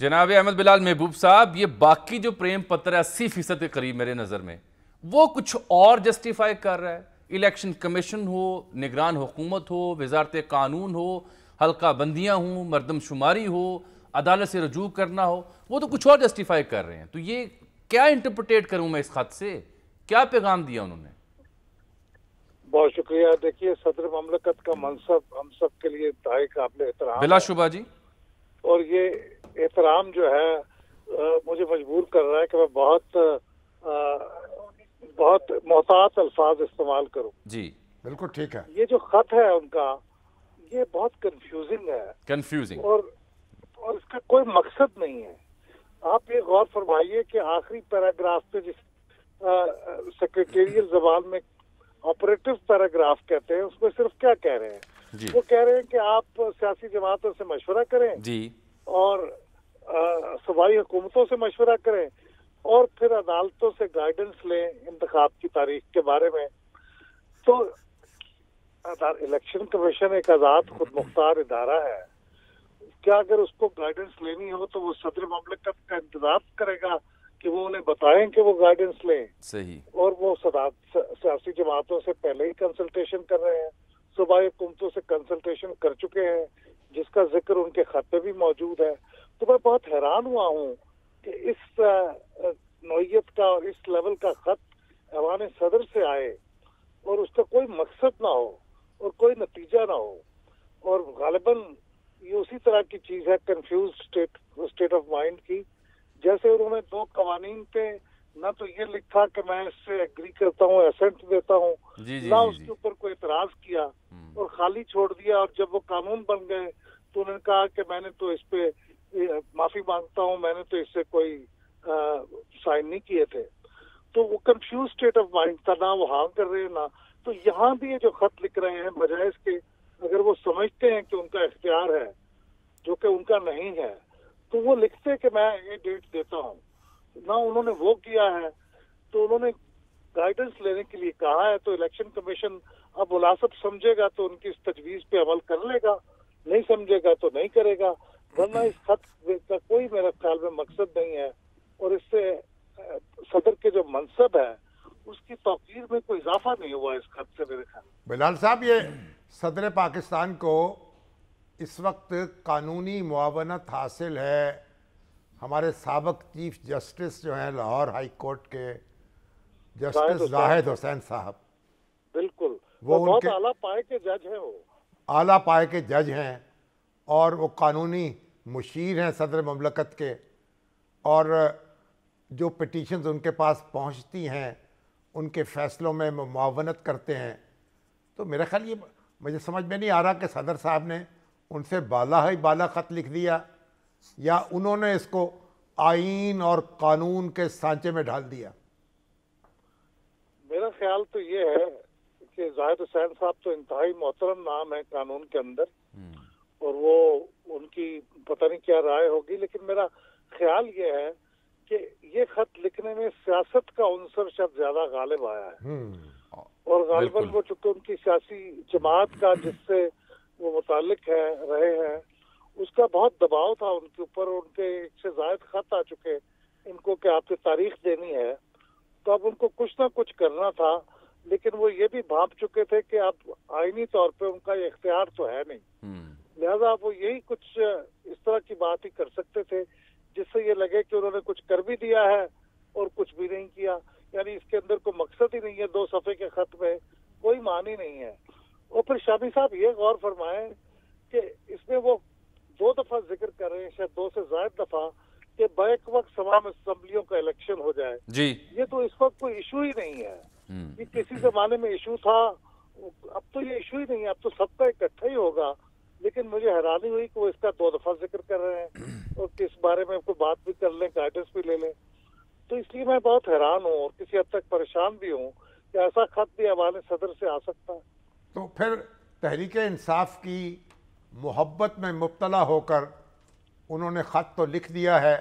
جناب احمد بلال محبوب صاحب، یہ باقی جو پریم پتر ہے 80% کے قریب میرے نظر میں وہ کچھ اور جسٹیفائی کر رہا ہے. الیکشن کمیشن ہو، نگران حکومت ہو، وزارت قانون ہو، حلقہ بندیاں ہوں، مردم شماری ہو، عدالت سے رجوع کرنا ہو، وہ تو کچھ اور جسٹیفائی کر رہے ہیں. تو یہ کیا انٹرپریٹ کروں میں اس خط سے؟ کیا پیغام دیا انہوں نے؟ بہت شکریہ. دیکھیے، صدر مملکت کا منصب ہم سب کے لیے انتہائی قابل احترام بلا ہے، شبہ جی. اور یہ احترام جو ہے مجھے مجبور کر رہا ہے کہ میں بہت محتاط الفاظ استعمال کروں. جی بالکل ٹھیک ہے. یہ جو خط ہے ان کا، یہ بہت کنفیوزنگ ہے، کنفیوزنگ. اور اس کا کوئی مقصد نہیں ہے. آپ یہ غور فرمائیے کہ آخری پیراگراف پہ جس سیکریٹریل زبان میں آپریٹو پیراگراف کہتے ہیں، اس میں صرف کیا کہہ رہے ہیں؟ جی وہ کہہ رہے ہیں کہ آپ سیاسی جماعتوں سے مشورہ کریں جی اور صوبائی حکومتوں سے مشورہ کریں اور پھر عدالتوں سے گائیڈنس لیں انتخاب کی تاریخ کے بارے میں. تو الیکشن کمیشن ایک آزاد خود مختار ادارہ ہے. کیا اگر اس کو گائیڈنس لینی ہو تو وہ صدر مملکت کا انتظار کرے گا کہ وہ انہیں بتائیں کہ وہ گائیڈنس لیں؟ صحیح. اور وہ سیاسی جماعتوں سے پہلے ہی کنسلٹیشن کر رہے ہیں، صوبائی حکومتوں سے کنسلٹیشن کر چکے ہیں، جس کا ذکر ان کے خط پہ بھی موجود ہے. تو میں بہت حیران ہوا ہوں کہ اس نوعیت کا اور اس لیول کا خط ایوان صدر سے آئے اور اس کا کوئی مقصد نہ ہو اور کوئی نتیجہ نہ ہو. اور غالباً یہ اسی طرح کی چیز ہے، کنفیوز اسٹیٹ آف مائنڈ کی. جیسے انہوں نے دو قوانین پہ نہ تو یہ لکھا کہ میں اس سے ایگری کرتا ہوں، ایسنٹ دیتا ہوں، نہ اس کے اوپر کوئی اعتراض کیا اور خالی چھوڑ دیا. اور جب وہ قانون بن گئے تو انہوں نے کہا کہ میں نے تو اس پہ معافی مانگتا ہوں، میں نے تو اس سے کوئی سائن نہیں کیے تھے. تو وہ کنفیوز اسٹیٹ آف مائنڈ تھا، نہ وہ ہاں کر رہے ہیں نہ. تو یہاں بھی یہ جو خط لکھ رہے ہیں، بجائے اس کے اگر وہ سمجھتے ہیں کہ ان کا اختیار ہے جو کہ ان کا نہیں ہے، تو وہ لکھتے کہ میں یہ ڈیٹ دیتا ہوں. نہ انہوں نے وہ کیا ہے. تو انہوں نے گائیڈنس لینے کے لیے کہا ہے، تو الیکشن کمیشن اب مناسب سمجھے گا تو ان کی اس تجویز پہ عمل کر لے گا، نہیں سمجھے گا تو نہیں کرے گا. ورنہ اس خط کا کوئی میرے خیال میں مقصد نہیں ہے، اور اس سے صدر کے جو منصب ہے اس کی توقیر میں کوئی اضافہ نہیں ہوا اس خط سے میرے خیال. بلال صاحب، یہ صدر پاکستان کو اس وقت قانونی معاونت حاصل ہے ہمارے سابق چیف جسٹس جو ہیں لاہور ہائی کورٹ کے جسٹس زاہد حسین صاحب. بالکل، وہ بہت اعلیٰ پائے کے جج ہیں، وہ اعلیٰ پائے کے جج ہیں اور وہ قانونی مشیر ہیں صدر مملکت کے، اور جو پٹیشنز ان کے پاس پہنچتی ہیں ان کے فیصلوں میں معاونت کرتے ہیں. تو میرا خیال یہ مجھے سمجھ میں نہیں آ رہا کہ صدر صاحب نے ان سے بالا ہی بالا خط لکھ دیا یا انہوں نے اس کو آئین اور قانون کے سانچے میں ڈال دیا. میرا خیال تو یہ ہے کہ زاہد حسین صاحب تو انتہائی محترم نام ہے قانون کے اندر، اور وہ ان کی پتہ نہیں کیا رائے ہوگی، لیکن میرا خیال یہ ہے کہ یہ خط لکھنے میں سیاست کا عنصر شاید زیادہ غالب آیا ہے. اور غالباً وہ چونکہ ان کی سیاسی جماعت کا جس سے وہ متعلق ہے رہے ہیں، اس کا بہت دباؤ تھا ان کے اوپر. ان کے ایک سے زائد خط آ چکے ان کو کہ آپ کی تاریخ دینی ہے، تو اب ان کو کچھ نہ کچھ کرنا تھا. لیکن وہ یہ بھی بھانپ چکے تھے کہ اب آئینی طور پہ ان کا یہ اختیار تو ہے نہیں، لہذا وہ یہی کچھ اس طرح کی بات ہی کر سکتے تھے جس سے یہ لگے کہ انہوں نے کچھ کر بھی دیا ہے اور کچھ بھی نہیں کیا. یعنی اس کے اندر کوئی مقصد ہی نہیں ہے. 2 صفحے کے خط میں کوئی معنی نہیں ہے. اور پھر شامی صاحب یہ غور فرمائیں کہ اس میں وہ 2 دفعہ ذکر کر رہے ہیں، شاید 2 سے زائد دفعہ، کہ بیک وقت تمام اسمبلیوں کا الیکشن ہو جائے. جی یہ تو اس وقت کوئی ایشو ہی نہیں ہے. یہ کسی زمانے میں ایشو تھا، اب تو یہ ایشو ہی نہیں ہے، اب تو سب کا اکٹھا ہی ہوگا. لیکن مجھے حیرانی ہوئی کہ وہ اس کا 2 دفعہ ذکر کر رہے ہیں اور اس بارے میں کوئی بات بھی کر لیں، گائیڈنس بھی لے لیں. تو اس لیے میں بہت حیران ہوں اور کسی حد تک پریشان بھی ہوں کہ ایسا خط بھی ایوان صدر سے آ سکتا ہے. تو پھر تحریک انصاف کی محبت میں مبتلا ہو کر انہوں نے خط تو لکھ دیا ہے،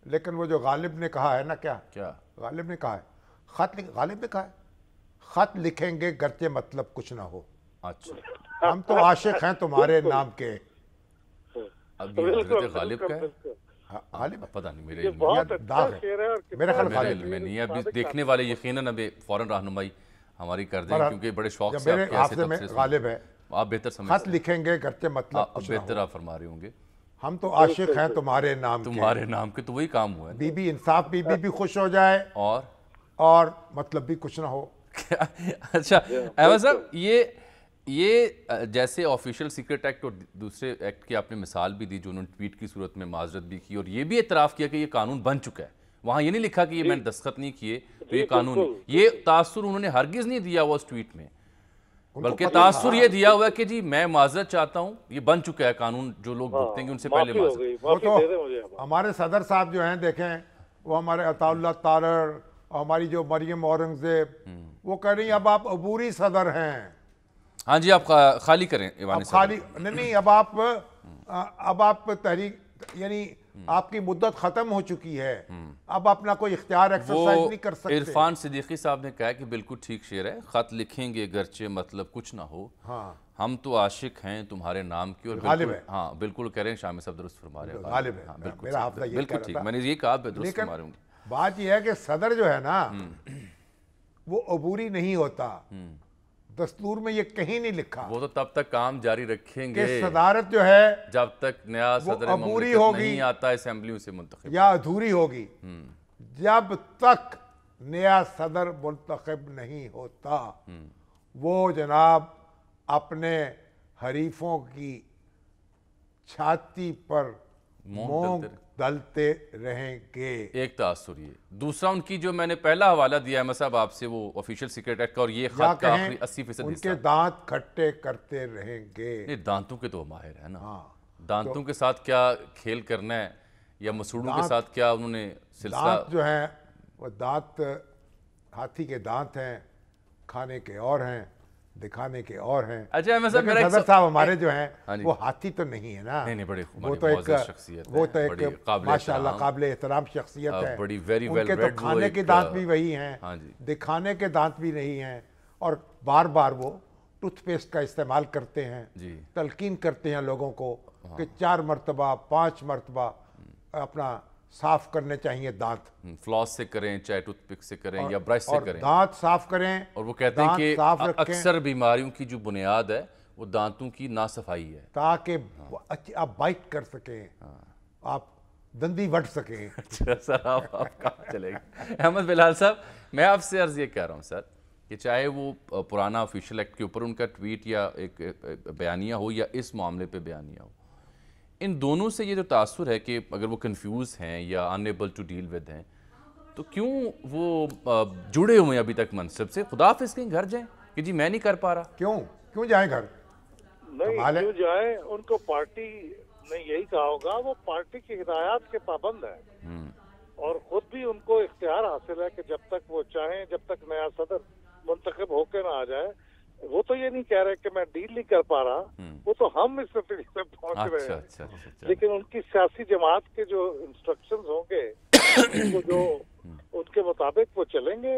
لیکن وہ جو غالب نے کہا ہے نا، کیا غالب نے کہا ہے، غالب نے کہا ہے خط لکھیں گے گرچہ مطلب کچھ نہ ہو. اچھا، ہم تو عاشق ہیں تمہارے نام کے. اب یہ حضرت غالب کا ہے. غالب پتہ نہیں میرے یہ علم بہت اچھا داغ ہے۔ شعر ہے اور میرا خیال میرے غالب علم میں نہیں ہے۔ اب دیکھنے والے یقیناً اب فوراً رہنمائی ہماری کر دیں، کیونکہ بڑے شوق سے میرے آپ کے ایسے حافظے میں تبصرے غالب ہے، آپ بہتر خط سمجھتے لکھیں گے گرچہ مطلب ہیں، کچھ نہ بہتر ہو، آپ فرما رہے ہوں گے، ہم تو عاشق ہیں تمہارے نام کے، تمہارے نام کے تو وہی کام ہوا ہے بی بی انصاف بی بی بھی خوش ہو جائے اور مطلب بھی کچھ نہ ہو۔ اچھا احمد صاحب، یہ جیسے آفیشیل سیکرٹ ایکٹ اور دوسرے ایکٹ کی آپ نے مثال بھی دی جو انہوں نے ٹویٹ کی صورت میں معذرت بھی کی، اور یہ بھی اعتراف کیا کہ یہ قانون بن چکا ہے، وہاں یہ نہیں لکھا کہ یہ میں نے دستخط نہیں کیے تو یہ قانون، یہ تاثر انہوں نے ہرگز نہیں دیا ہوا اس ٹویٹ میں، بلکہ تاثر یہ دیا ہوا ہے کہ جی میں معذرت چاہتا ہوں، یہ بن چکا ہے قانون، جو لوگ بھگتیں گے ان سے پہلے معذرت۔ وہ تو ہمارے صدر صاحب جو ہیں دیکھیں، وہ ہمارے عطا اللہ تارڑ اور ہماری جو مریم اورنگزیب، وہ کہہ رہی ہیں اب آپ عبوری صدر ہیں، ہاں جی آپ خالی کریں ایوان صدر۔ خالی نہیں، اب آپ تحریک، یعنی آپ کی مدت ختم ہو چکی ہے، اب اپنا کوئی اختیار ایکسرسائز نہیں کر سکتے۔ عرفان صدیقی صاحب نے کہا کہ بالکل ٹھیک شعر ہے، خط لکھیں گے گرچہ مطلب کچھ نہ ہو، ہم تو عاشق ہیں تمہارے نام کی، اور بالکل ہاں بالکل کہہ رہے ہیں شاہ صاحب درست فرما رہے ہیں، غالب ہے، میرا حافظہ یہ بالکل ٹھیک، میں نے یہ کہا درست فرما رہے ہوں گے۔ بات یہ ہے کہ صدر جو ہے نا وہ عبوری نہیں ہوتا، دستور میں یہ کہیں نہیں لکھا، وہ تو تب تک کام جاری رکھیں گے کہ صدارت جو ہے جب تک نیا صدر عبوری مملکت ہوگی نہیں آتا اسمبلیوں سے منتخب، یا ادھوری ہوگی، جب تک نیا صدر منتخب نہیں ہوتا وہ جناب اپنے حریفوں کی چھاتی پر مونگ دلتے رہیں گے۔ ایک تاثر یہ، دوسرا ان کی جو میں نے پہلا حوالہ دیا ہے صاحب آپ سے، وہ آفیشیل سیکرٹ ایکٹ کا، اور یہ خط کا آخری 80% ان حصہ، کے دانت کھٹے کرتے رہیں گے۔ یہ دانتوں کے تو ماہر ہے نا، دانتوں کے ساتھ کیا کھیل کرنا ہے، یا مسوڑوں کے ساتھ کیا انہوں نے سلسلہ، دانت جو ہیں وہ دانت ہاتھی کے دانت ہیں، کھانے کے اور ہیں، دکھانے کے اور ہیں۔ اچھا احمد صاحب، لیکن صدر صاحب ہمارے جو ہیں وہ ہاتھی تو نہیں ہے نا، نہیں بڑے وہ تو ایک ماشاءاللہ قابل احترام شخصیت ہے، ان کے تو کھانے کے دانت بھی وہی ہیں، دکھانے کے دانت بھی نہیں ہیں، اور بار بار وہ ٹوتھ پیسٹ کا استعمال کرتے ہیں، تلقین کرتے ہیں لوگوں کو کہ 4 مرتبہ 5 مرتبہ اپنا صاف کرنے چاہیے دانت، فلاس سے کریں چاہے ٹوتھ پک سے کریں یا برش سے کریں، دانت صاف کریں، اور وہ کہتے ہیں کہ اکثر بیماریوں کی جو بنیاد ہے وہ دانتوں کی ناصفائی ہے، تاکہ آپ بائٹ کر سکیں، آپ دندی وٹ سکیں۔ اچھا سر، آپ کہاں چلے گئے؟ احمد بلال صاحب، میں آپ سے عرض یہ کہہ رہا ہوں سر کہ چاہے وہ پرانا آفیشیل ایکٹ کے اوپر ان کا ٹویٹ یا ایک بیانیہ ہو یا اس معاملے پہ بیانیہ ہو، ان دونوں سے یہ جو تاثر ہے کہ اگر وہ کنفیوز ہیں یا انیبل ٹو ڈیل ود ہیں، تو کیوں وہ جڑے ہوئے ہیں ابھی تک منصب سے؟ خدا حافظ کہیں گھر جائیں کہ جی میں نہیں کر پا رہا، کیوں جائیں گھر؟ نہیں کیوں جائیں، ان کو پارٹی نے یہی کہا ہوگا، وہ پارٹی کی ہدایات کے پابند ہیں، اور خود بھی ان کو اختیار حاصل ہے کہ جب تک وہ چاہیں، جب تک نیا صدر منتخب ہو کے نہ آ جائے، وہ تو یہ نہیں کہہ رہے کہ میں ڈیل نہیں کر پا رہا، وہ تو ہم اس نتیجے میں پہنچ رہے ہیں، لیکن ان کی سیاسی جماعت کے جو انسٹرکشنز ہوں گے ان کے مطابق وہ چلیں گے۔